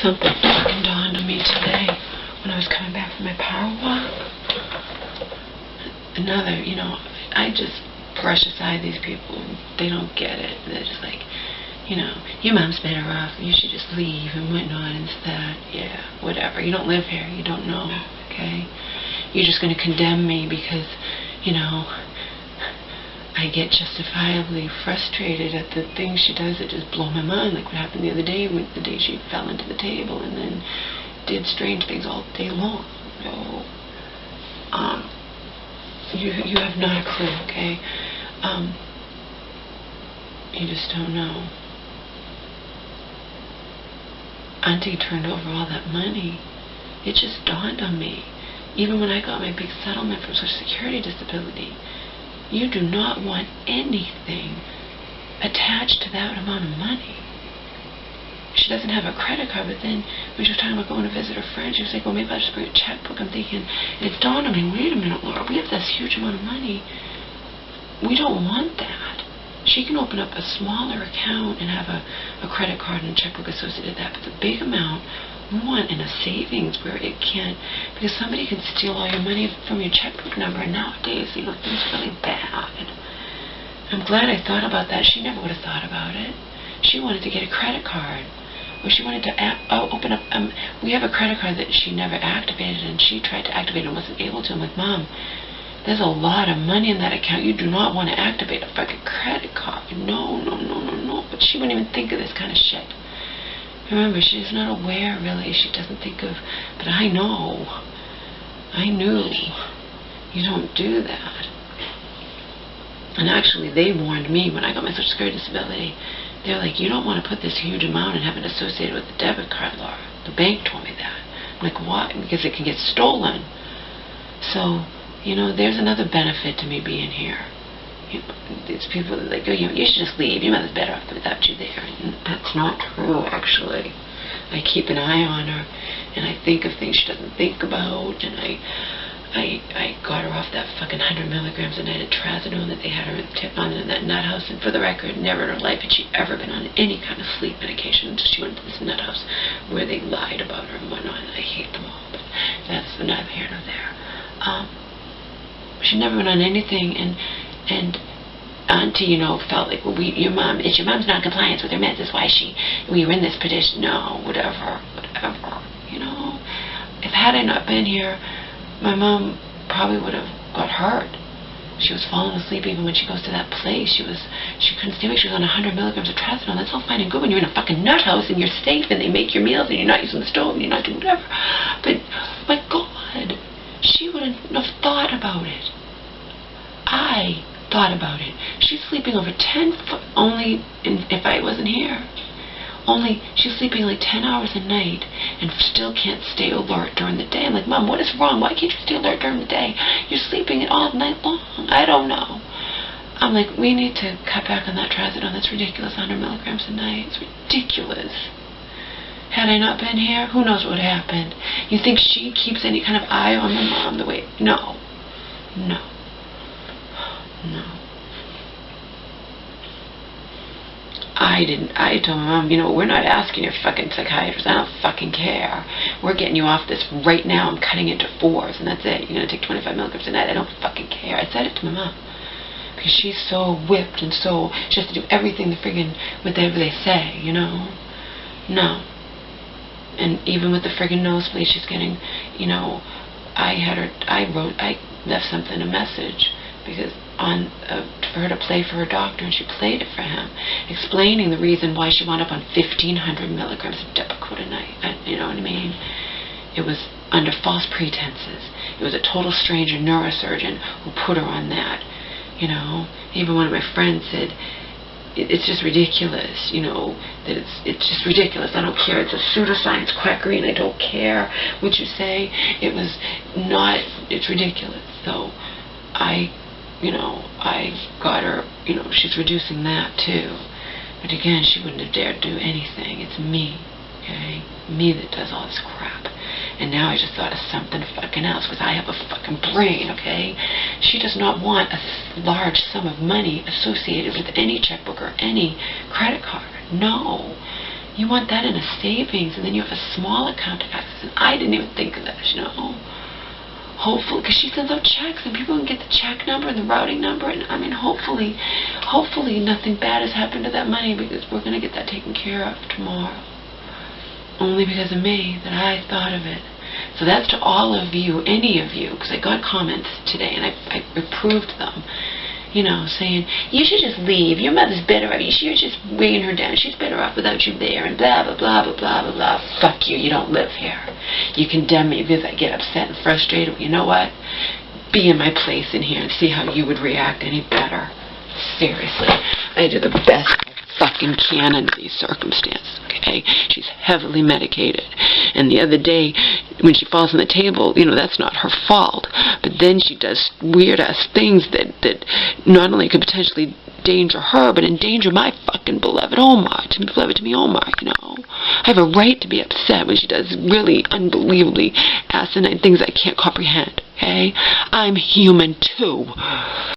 Something fucking dawned on me today when I was coming back from my power walk. Another, I just brush aside these people. They don't get it. They're just like, your mom's better off. You should just leave and whatnot instead. Yeah, whatever. You don't live here. You don't know, okay? You're just going to condemn me because, I get justifiably frustrated at the things she does that just blow my mind, like what happened the other day, the day she fell into the table and then did strange things all day long. So, you have not a clue, okay? You just don't know. Auntie turned over all that money. It just dawned on me. Even when I got my big settlement from Social Security disability, you do not want anything attached to that amount of money. She doesn't have a credit card, but then when she was talking about going to visit her friend, she was like, well, maybe I'll just bring a checkbook. I'm thinking, and it dawned on me, wait a minute, Laura, we have this huge amount of money. We don't want that. She can open up a smaller account and have a credit card and a checkbook associated with that, but the big amount we want in a savings where it can't, because somebody can steal all your money from your checkbook number, and nowadays, things are really bad. I'm glad I thought about that. She never would have thought about it. She wanted to get a credit card, or she wanted to open up, we have a credit card that she never activated, and she tried to activate it and wasn't able to. I'm like, Mom, there's a lot of money in that account. You do not want to activate a fucking credit card. No. But she wouldn't even think of this kind of shit. Remember, she's not aware, really. She doesn't think of, but I know. I knew. You don't do that. And actually, they warned me when I got my Social Security disability. They're like, you don't want to put this huge amount and have it associated with the debit card, Laura. The bank told me that. I'm like, why? Because it can get stolen. So, there's another benefit to me being here. These people are like, you should just leave. Your mother's better off without you there. And that's not true, actually. I keep an eye on her, and I think of things she doesn't think about, and I got her off that fucking 100 milligrams a night of trazodone that they had her on in that nut house. And for the record, never in her life had she ever been on any kind of sleep medication until she went to this nut house where they lied about her and whatnot. And I hate them all, but that's neither here nor there. She never went on anything, and Auntie, felt like, well, your mom's non-compliance with her meds. That's why we were in this petition. No, whatever. If had I not been here, my mom probably would have got hurt. She was falling asleep even when she goes to that place. She couldn't stay awake. She was on 100 milligrams of trazodone. That's all fine and good when you're in a fucking nut house and you're safe and they make your meals and you're not using the stove and you're not doing whatever. But, my God, she wouldn't have thought about it. I thought about it. She's sleeping over 10, only if I wasn't here. Only she's sleeping like 10 hours a night and still can't stay alert during the day. I'm like, Mom, what is wrong? Why can't you stay alert during the day? You're sleeping all night long. I don't know. I'm like, we need to cut back on that trazodone. That's ridiculous. 100 milligrams a night. It's ridiculous. Had I not been here, who knows what happened? You think she keeps any kind of eye on my mom the way? No. I told my mom, we're not asking your fucking psychiatrist. I don't fucking care. We're getting you off this right now. I'm cutting it to 4s, and that's it. You're going to take 25 milligrams a night. I don't fucking care. I said it to my mom. Because she's so whipped and so, she has to do everything whatever they say, No. And even with the friggin' nosebleed she's getting, I left something, a message, because for her to play for her doctor, and she played it for him, explaining the reason why she wound up on 1,500 milligrams of Depakote a night. You know what I mean? It was under false pretenses. It was a total stranger neurosurgeon who put her on that. Even one of my friends said, it's just ridiculous, that it's just ridiculous. I don't care. It's a pseudoscience quackery, and I don't care what you say. It's ridiculous. So I got her, she's reducing that too. But again, she wouldn't have dared do anything. It's me, okay? Me that does all this crap. And now I just thought of something fucking else, because I have a fucking brain, okay? She does not want a large sum of money associated with any checkbook or any credit card. No. You want that in a savings, and then you have a small account of access. And I didn't even think of that, you know. Hopefully, because she sends out checks, and people can get the check number and the routing number, and I mean, hopefully nothing bad has happened to that money, because we're going to get that taken care of tomorrow. Only because of me that I thought of it. So that's to all of you, any of you, because I got comments today, and I reproved them. You know, saying, you should just leave. Your mother's better off. You're just weighing her down. She's better off without you there, and blah, blah, blah, blah, blah, blah, blah. Fuck you. You don't live here. You condemn me because I get upset and frustrated. You know what? Be in my place in here and see how you would react any better. Seriously. I do the best I fucking can under these circumstances, okay? She's heavily medicated. And the other day, when she falls on the table, you know, that's not her fault. But then she does weird-ass things that not only could potentially endanger her, but endanger my fucking beloved Omar, beloved to me Omar, you know. I have a right to be upset when she does really unbelievably asinine things I can't comprehend, okay? I'm human, too.